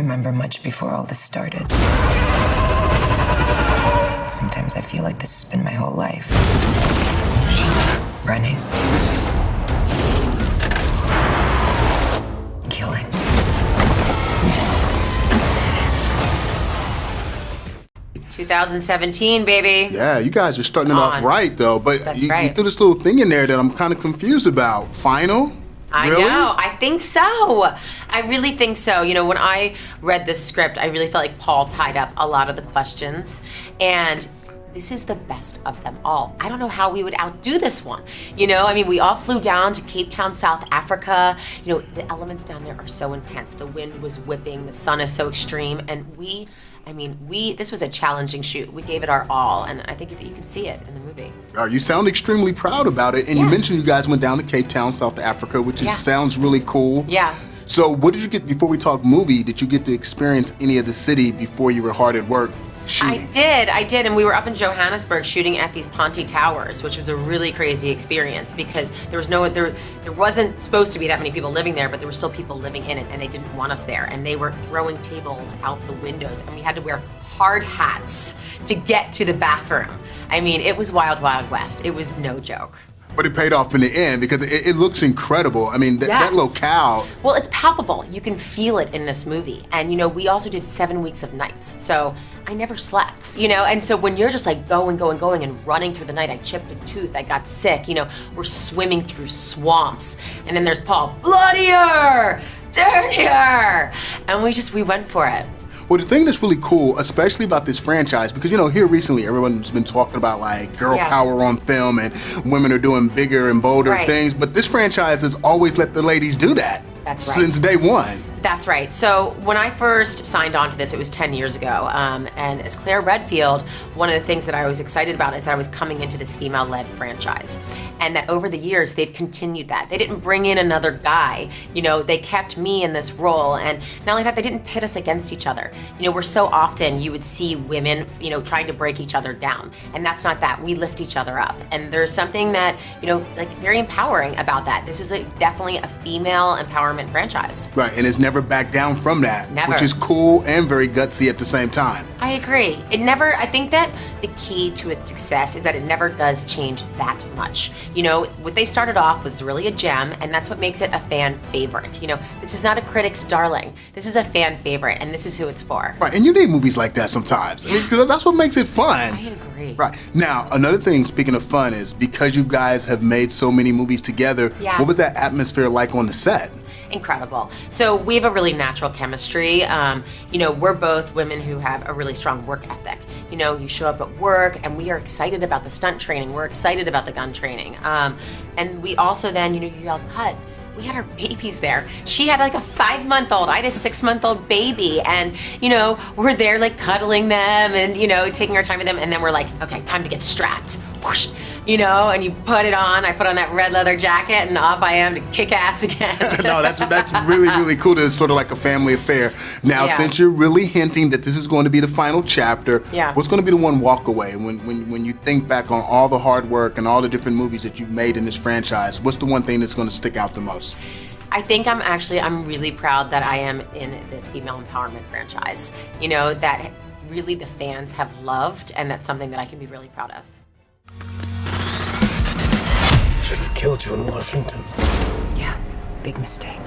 remember much before all this started. Sometimes I feel like this has been my whole life. Running. Killing. "2017, baby." Yeah, you guys are starting it off right, though. But you threw this little thing in there that I'm kind of confused about. Final? I Really? know. I think so. I really think so. You know, when I read this script, I really felt like Paul tied up a lot of the questions. And this is the best of them all. I don't know how we would outdo this one. You know, I mean, we all flew down to Cape Town, South Africa. You know, the elements down there are so intense. The wind was whipping, the sun is so extreme, and this was a challenging shoot. We gave it our all, and I think that you can see it in the movie. You sound extremely proud about it, and you mentioned you guys went down to Cape Town, South Africa, which sounds really cool. Yeah. So what did you get, before we talk movie, did you get to experience any of the city before you were hard at work shooting? I did, and we were up in Johannesburg shooting at these Ponte Towers, which was a really crazy experience because there wasn't supposed to be that many people living there, but there were still people living in it, and they didn't want us there, and they were throwing tables out the windows, and we had to wear hard hats to get to the bathroom. I mean, it was Wild Wild West. It was no joke. But it paid off in the end because it looks incredible. I mean, that locale. Well, it's palpable. You can feel it in this movie. And, you know, we also did 7 weeks of nights. So I never slept, you know? And so when you're just like going and running through the night, I chipped a tooth, I got sick, you know, we're swimming through swamps. And then there's Paul, bloodier, dirtier. And we went for it. Well, the thing that's really cool, especially about this franchise, because, you know, here recently, everyone's been talking about, like, girl power on film and women are doing bigger and bolder things, but this franchise has always let the ladies do that. That's right. Since day one. That's right. So when I first signed on to this, it was 10 years ago. And as Claire Redfield, one of the things that I was excited about is that I was coming into this female-led franchise. And that over the years, they've continued that. They didn't bring in another guy. You know, they kept me in this role. And not only that, they didn't pit us against each other. You know, we're so often, you would see women, you know, trying to break each other down. And that's not that. We lift each other up. And there's something that, you know, like very empowering about that. This is definitely a female empowerment franchise. Right, and it's never backed down from that. Never. Which is cool and very gutsy at the same time. I agree. I think that the key to its success is that it never does change that much. You know, what they started off was really a gem, and that's what makes it a fan favorite. You know, this is not a critic's darling. This is a fan favorite, and this is who it's for. Right, and you need movies like that sometimes. I mean, 'cause that's what makes it fun. I agree. Right. Now, another thing, speaking of fun, is because you guys have made so many movies together, what was that atmosphere like on the set? Incredible. So we have a really natural chemistry. You know, we're both women who have a really strong work ethic. You know, you show up at work and we are excited about the stunt training. We're excited about the gun training. And we also then, you know, you yell cut. We had our babies there. She had like a 5-month-old. I had a 6-month-old baby. And, you know, we're there like cuddling them and, you know, taking our time with them. And then we're like, okay, time to get strapped. Whoosh. You know, and you put it on. I put on that red leather jacket, and off I am to kick ass again. No, that's really, really cool. It's sort of like a family affair. Now, since you're really hinting that this is going to be the final chapter, what's going to be the one walk away when you think back on all the hard work and all the different movies that you've made in this franchise? What's the one thing that's going to stick out the most? I think I'm really proud that I am in this female empowerment franchise. You know, that really the fans have loved, and that's something that I can be really proud of. Should have killed you in Washington. Yeah, big mistake.